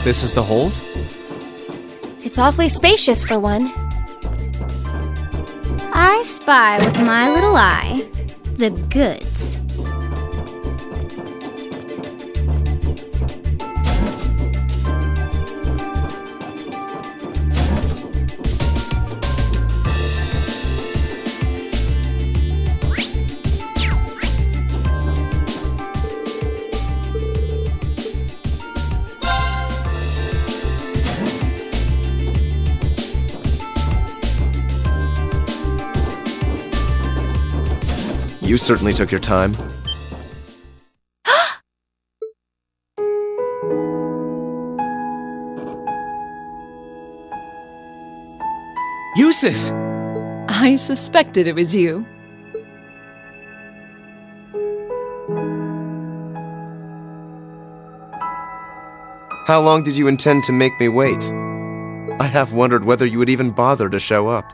guess this is the hold? It's awfully spacious for one. I spy with my little eye the goods. You certainly took your time. Eustace! I suspected it was you. How long did you intend to make me wait? I have wondered whether you would even bother to show up.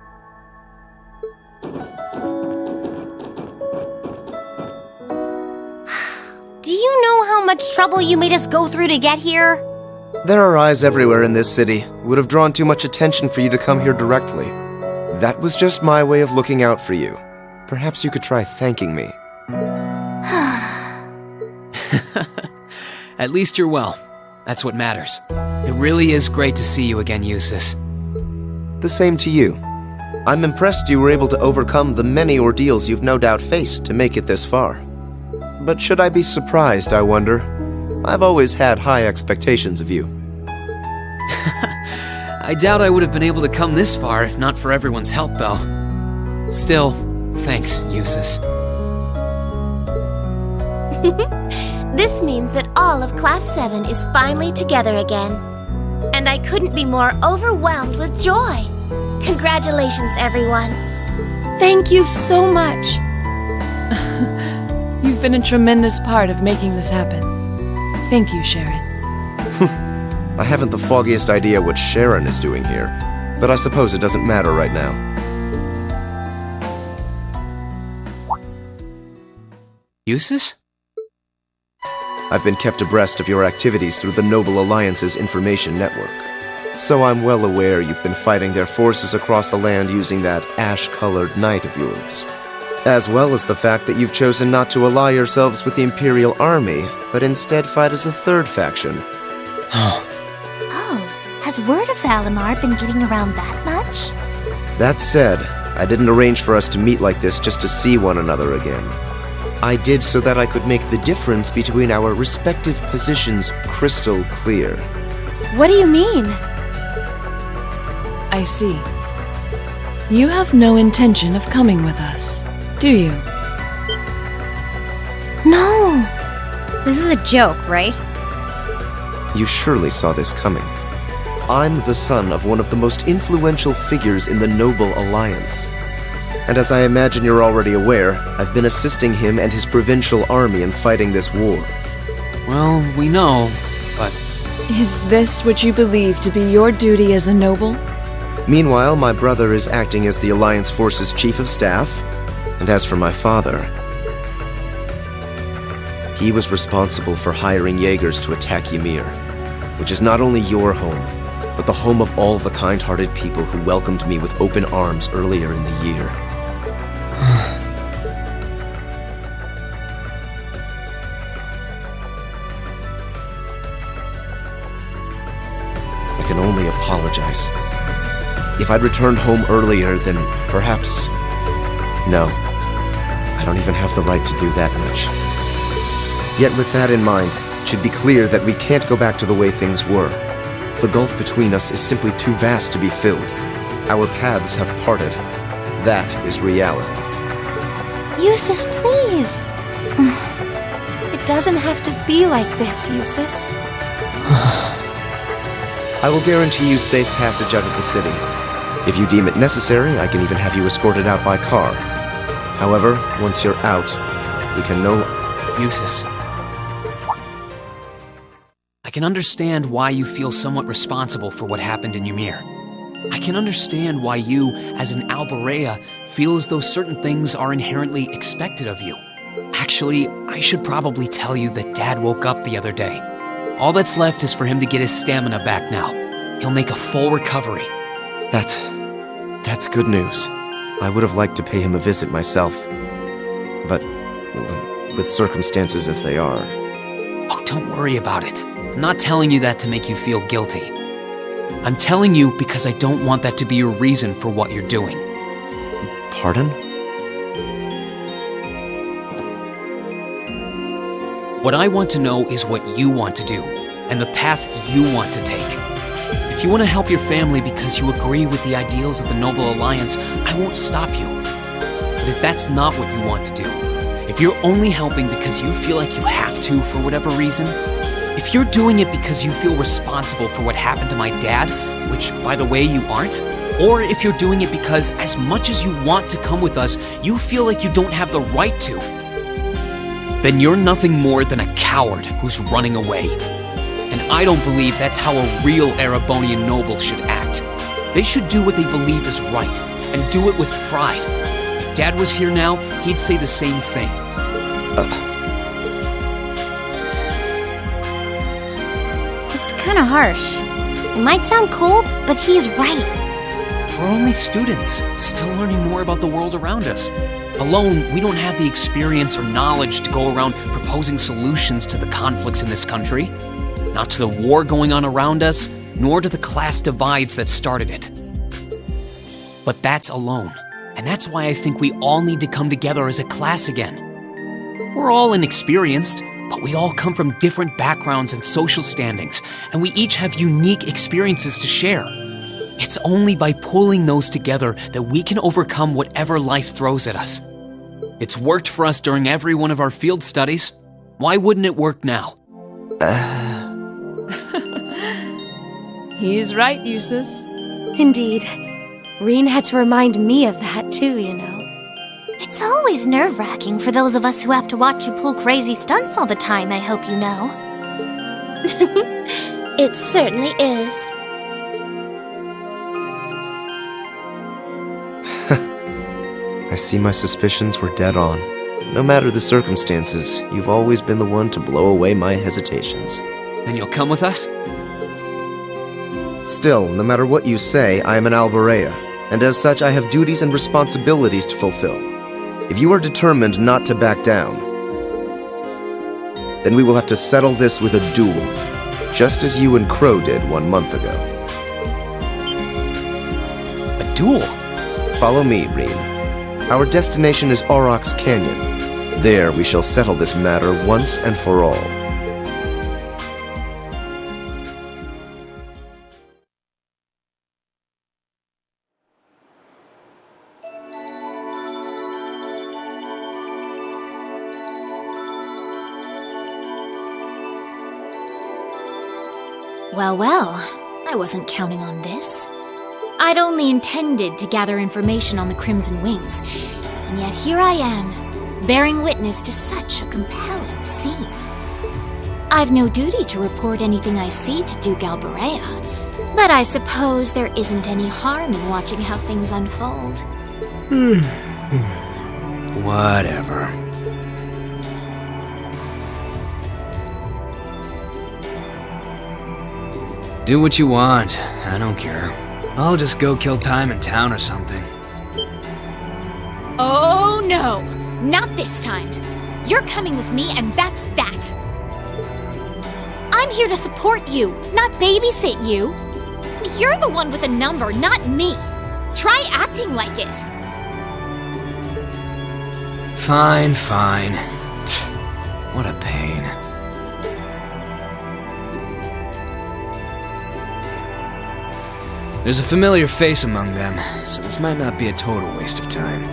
Do you know how much trouble you made us go through to get here? There are eyes everywhere in this city. It would have drawn too much attention for you to come here directly. That was just my way of looking out for you. Perhaps you could try thanking me. At least you're well. That's what matters. It really is great to see you again, Eustace. The same to you. I'm impressed you were able to overcome the many ordeals you've no doubt faced to make it this far. But should I be surprised, I wonder? I've always had high expectations of you. I doubt I would have been able to come this far if not for everyone's help, though. Still, thanks, Eustace. This means that all of Class 7 is finally together again. And I couldn't be more overwhelmed with joy. Congratulations, everyone. Thank you so much. You've been a tremendous part of making this happen. Thank you, Sharon. I haven't the foggiest idea what Sharon is doing here, but I suppose it doesn't matter right now. Eustace? I've been kept abreast of your activities through the Noble Alliance's information network. So I'm well aware you've been fighting their forces across the land using that ash-colored knight of yours. As well as the fact that you've chosen not to ally yourselves with the Imperial Army, but instead fight as a third faction. Oh, has word of Valimar been getting around that much? That said, I didn't arrange for us to meet like this just to see one another again. I did so that I could make the difference between our respective positions crystal clear. What do you mean? I see. You have no intention of coming with us, do you? No! This is a joke, right? You surely saw this coming. I'm the son of one of the most influential figures in the Noble Alliance. And as I imagine you're already aware, I've been assisting him and his provincial army in fighting this war. Well, we know, but... Is this what you believe to be your duty as a noble? Meanwhile, my brother is acting as the Alliance Force's chief of staff. And as for my father, he was responsible for hiring Jaegers to attack Ymir, which is not only your home, but the home of all the kind-hearted people who welcomed me with open arms earlier in the year. I can only apologize. If I'd returned home earlier, then perhaps... No, I don't even have the right to do that much. Yet with that in mind, it should be clear that we can't go back to the way things were. The gulf between us is simply too vast to be filled. Our paths have parted. That is reality. Eustace, please. It doesn't have to be like this, Eustace. I will guarantee you safe passage out of the city. If you deem it necessary, I can even have you escorted out by car. However, once you're out, we can no... Eustace. I can understand why you feel somewhat responsible for what happened in Ymir. I can understand why you, as an Alberea, feel as though certain things are inherently expected of you. Actually, I should probably tell you that Dad woke up the other day. All that's left is for him to get his stamina back now. He'll make a full recovery. That's good news. I would have liked to pay him a visit myself. But with circumstances as they are... Oh, don't worry about it. I'm not telling you that to make you feel guilty. I'm telling you because I don't want that to be your reason for what you're doing. Pardon? What I want to know is what you want to do, and the path you want to take. If you want to help your family because you agree with the ideals of the Noble Alliance, I won't stop you. But if that's not what you want to do, if you're only helping because you feel like you have to for whatever reason, if you're doing it because you feel responsible for what happened to my dad, which, by the way, you aren't, or if you're doing it because as much as you want to come with us, you feel like you don't have the right to, then you're nothing more than a coward who's running away. And I don't believe that's how a real Erebonian noble should act. They should do what they believe is right, and do it with pride. If Dad was here now, he'd say the same thing. It's kinda harsh. It might sound cold, but he's right. We're only students, still learning more about the world around us. Alone, we don't have the experience or knowledge to go around proposing solutions to the conflicts in this country. Not to the war going on around us, nor to the class divides that started it. But that's alone, and that's why I think we all need to come together as a class again. We're all inexperienced, but we all come from different backgrounds and social standings, and we each have unique experiences to share. It's only by pulling those together that we can overcome whatever life throws at us. It's worked for us during every one of our field studies. Why wouldn't it work now? He's right, Eustace. Indeed. Reen had to remind me of that too, you know. It's always nerve-wracking for those of us who have to watch you pull crazy stunts all the time, I hope you know. It certainly is. I see my suspicions were dead on. No matter the circumstances, you've always been the one to blow away my hesitations. Then you'll come with us? Still, no matter what you say, I am an Alborea, and as such I have duties and responsibilities to fulfill. If you are determined not to back down, then we will have to settle this with a duel, just as you and Crow did 1 month ago. A duel? Follow me, Reen. Our destination is Aurochs Canyon. There we shall settle this matter once and for all. Well, I wasn't counting on this. I'd only intended to gather information on the Crimson Wings, and yet here I am, bearing witness to such a compelling scene. I've no duty to report anything I see to Duke Alborea, but I suppose there isn't any harm in watching how things unfold. Whatever. Do what you want. I don't care. I'll just go kill time in town or something. Oh no! Not this time! You're coming with me, and that's that! I'm here to support you, not babysit you! You're the one with a number, not me! Try acting like it! Fine. What a pain. There's a familiar face among them, so this might not be a total waste of time.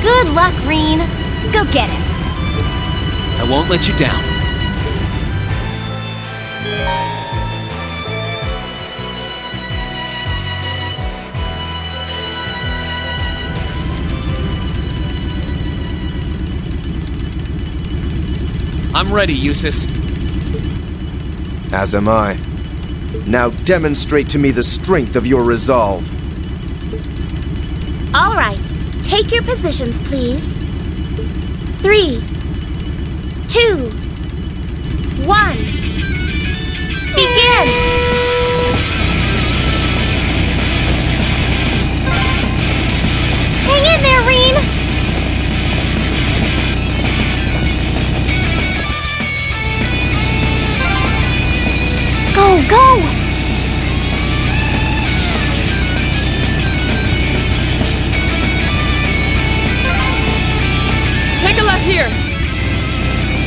Good luck, Reen. Go get him. I won't let you down. I'm ready, Eustace. As am I. Now demonstrate to me the strength of your resolve. All right. Take your positions, please. 3, 2, 1. Begin! Hang in there, Reen! Go, go! Take a left here.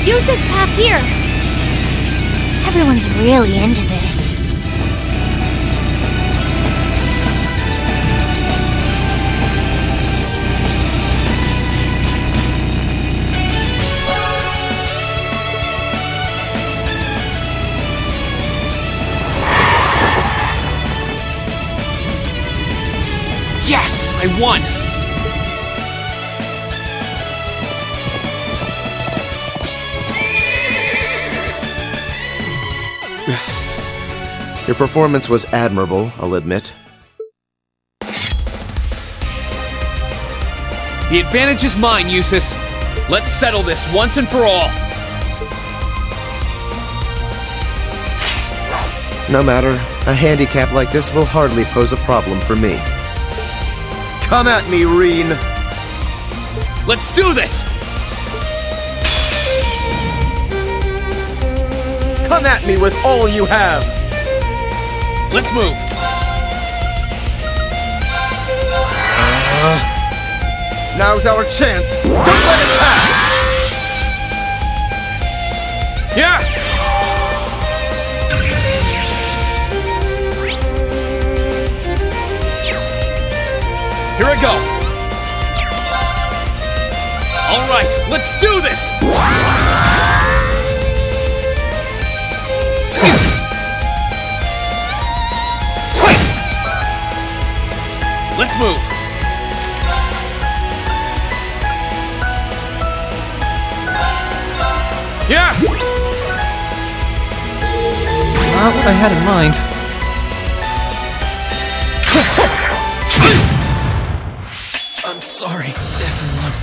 Use this path here. Everyone's really into this. Yes! I won! Your performance was admirable, I'll admit. The advantage is mine, Eustace. Let's settle this once and for all. No matter, a handicap like this will hardly pose a problem for me. Come at me, Reen! Let's do this! Come at me with all you have! Let's move. Now's our chance! Don't let it pass! Yeah! Here I go. All right, let's do this! Let's move. Yeah! Not what I had in mind. I'm sorry, everyone.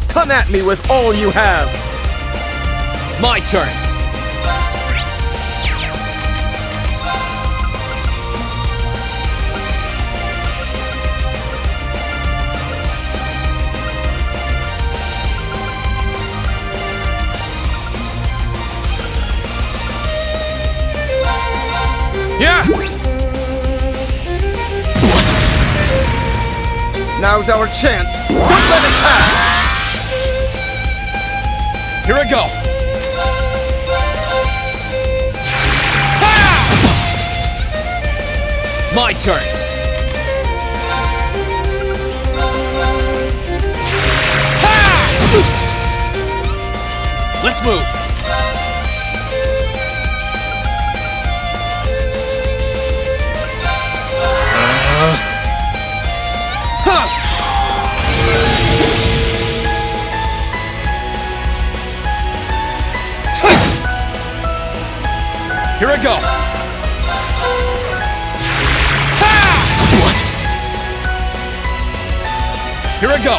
Come at me with all you have! My turn. Yeah! Now's our chance! Don't let it pass! Here I go! Ah! My turn! Ah! Let's move! Here I go! What? Here I go!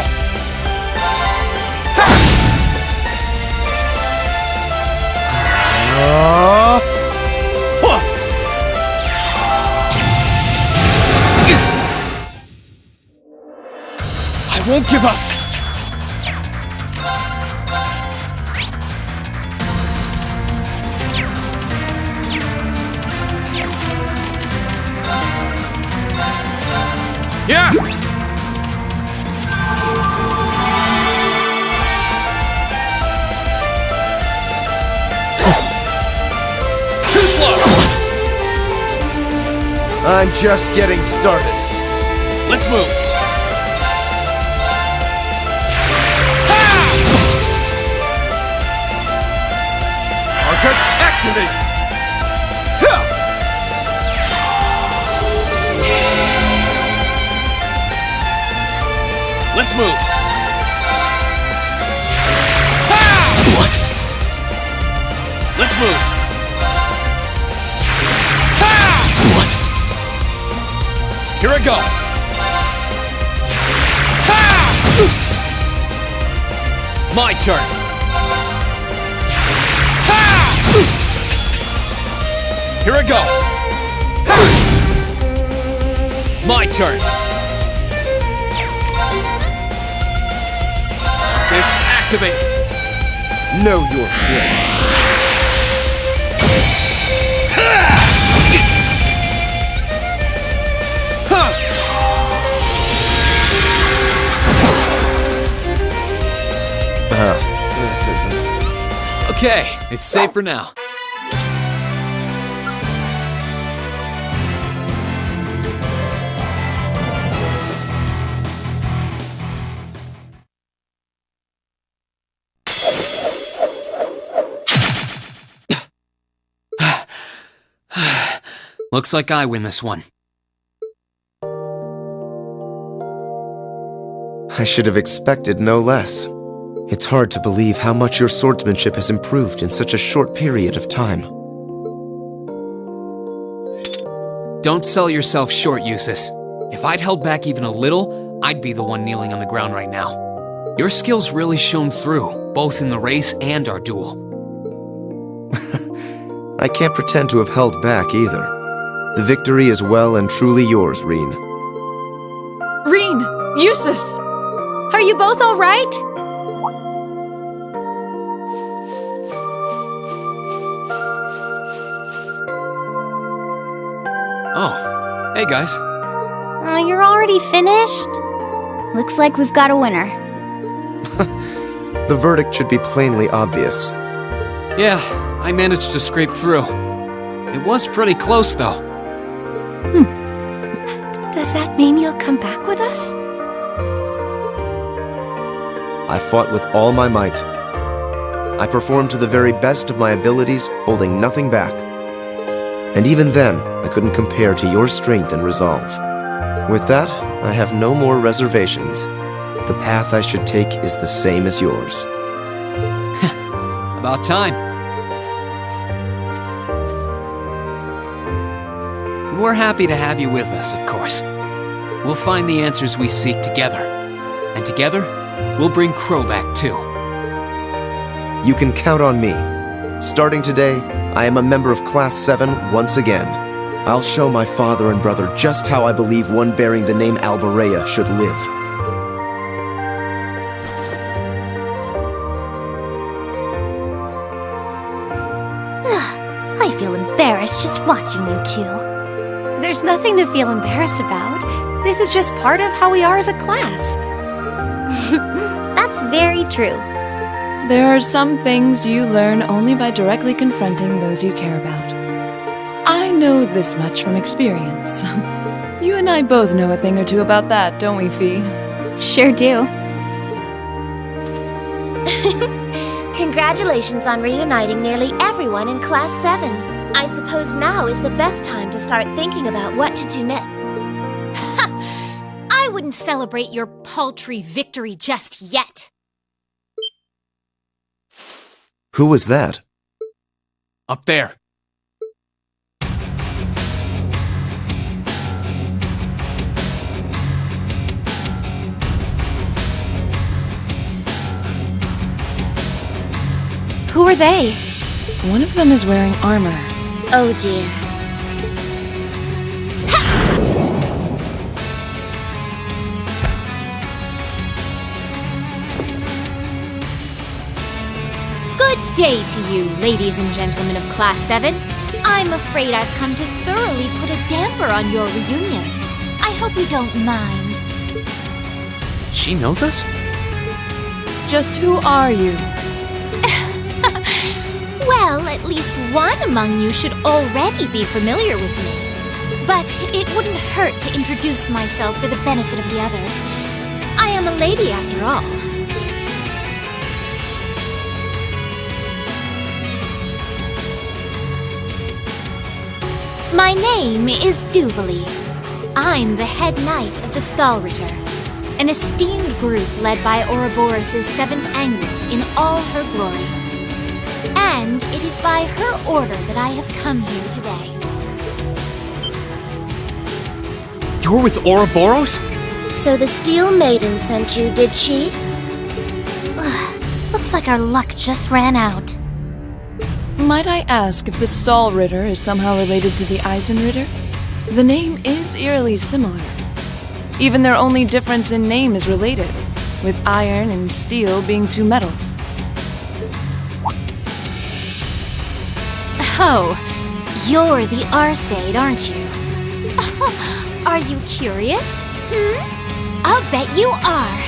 I won't give up! Yeah! Too slow! I'm just getting started. Let's move. Arcus, activate! Huh! Let's move. What? Let's move. What? Here I go. My turn. Here I go. My turn. Activate. Know your place. This isn't... Okay, it's safe for now. Looks like I win this one. I should have expected no less. It's hard to believe how much your swordsmanship has improved in such a short period of time. Don't sell yourself short, Eustace. If I'd held back even a little, I'd be the one kneeling on the ground right now. Your skills really shone through, both in the race and our duel. I can't pretend to have held back either. The victory is well and truly yours, Reen. Reen! Eustace! Are you both all right? Oh, hey guys. Oh, you're already finished? Looks like we've got a winner. The verdict should be plainly obvious. Yeah, I managed to scrape through. It was pretty close, though. Does that mean you'll come back with us? I fought with all my might. I performed to the very best of my abilities, holding nothing back. And even then, I couldn't compare to your strength and resolve. With that, I have no more reservations. The path I should take is the same as yours. About time. We're happy to have you with us, of course. We'll find the answers we seek together. And together, we'll bring Crow back too. You can count on me. Starting today, I am a member of Class VII once again. I'll show my father and brother just how I believe one bearing the name Alberea should live. I feel embarrassed just watching you two. There's nothing to feel embarrassed about. This is just part of how we are as a class. That's very true. There are some things you learn only by directly confronting those you care about. I know this much from experience. You and I both know a thing or two about that, don't we, Fee? Sure do. Congratulations on reuniting nearly everyone in Class 7. I suppose now is the best time to start thinking about what to do next. I wouldn't celebrate your paltry victory just yet. Who was that? Up there. Who are they? One of them is wearing armor. Oh dear. Good day to you, ladies and gentlemen of Class 7. I'm afraid I've come to thoroughly put a damper on your reunion. I hope you don't mind. She knows us? Just who are you? Well, at least one among you should already be familiar with me. But it wouldn't hurt to introduce myself for the benefit of the others. I am a lady after all. My name is Duvalie. I'm the head knight of the Stahlritter, an esteemed group led by Ouroboros' 7th Angus in all her glory. And it is by her order that I have come here today. You're with Ouroboros? So the Steel Maiden sent you, did she? Looks like our luck just ran out. Might I ask if the Stahlritter is somehow related to the Eisenritter? The name is eerily similar. Even their only difference in name is related, with iron and steel being two metals. Oh, you're the Arseid, aren't you? Are you curious? I'll bet you are.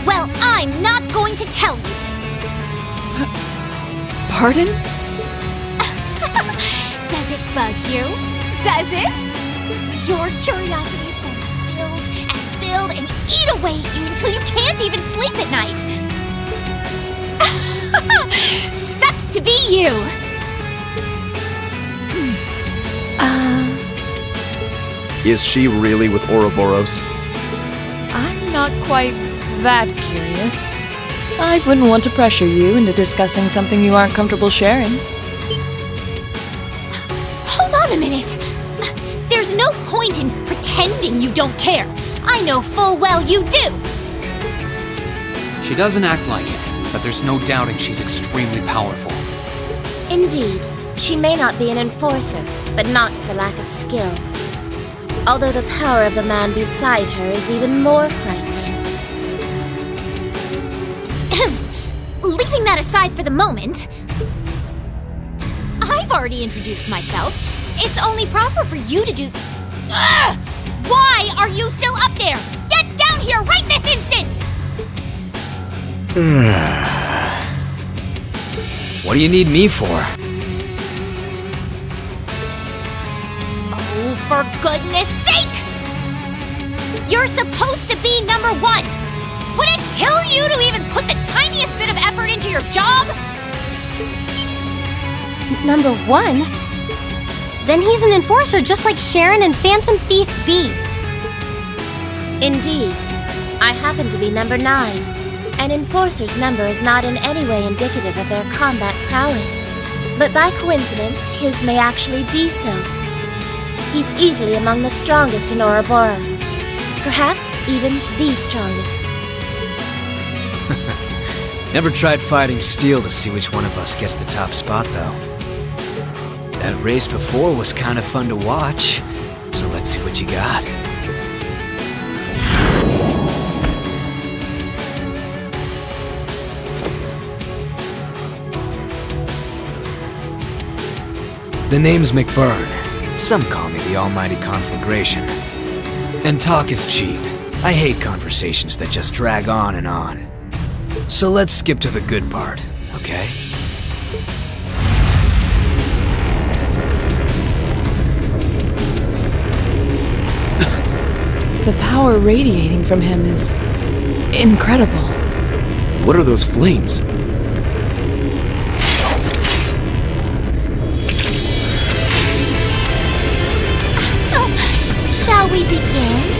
Well, I'm not going to tell you. Pardon? Does it bug you? Does it? Your curiosity is going to build and build and eat away at you until you can't even sleep at night. Sucks to be you. Is she really with Ouroboros? I'm not quite that curious. I wouldn't want to pressure you into discussing something you aren't comfortable sharing. Hold on a minute. There's no point in pretending you don't care. I know full well you do. She doesn't act like it, but there's no doubting she's extremely powerful. Indeed, she may not be an enforcer, but not for lack of skill. Although the power of the man beside her is even more frightening. Leaving that aside for the moment, I've already introduced myself. It's only proper for you to do... Ugh! Why are you still up there? Get down here right this instant! What do you need me for? Oh, for goodness sake! You're supposed to be number 1! Would it kill you to even put the tiniest bit of effort into your job? Number 1? Then he's an enforcer just like Sharon and Phantom Thief B. Indeed, I happen to be number 9. An enforcer's number is not in any way indicative of their combat prowess. But by coincidence, his may actually be so. He's easily among the strongest in Ouroboros. Perhaps even the strongest. Never tried fighting steel to see which one of us gets the top spot, though. That race before was kind of fun to watch, so let's see what you got. The name's McBurn. Some call me the almighty conflagration. And talk is cheap. I hate conversations that just drag on and on. So let's skip to the good part, okay? The power radiating from him is incredible. What are those flames? Shall we begin?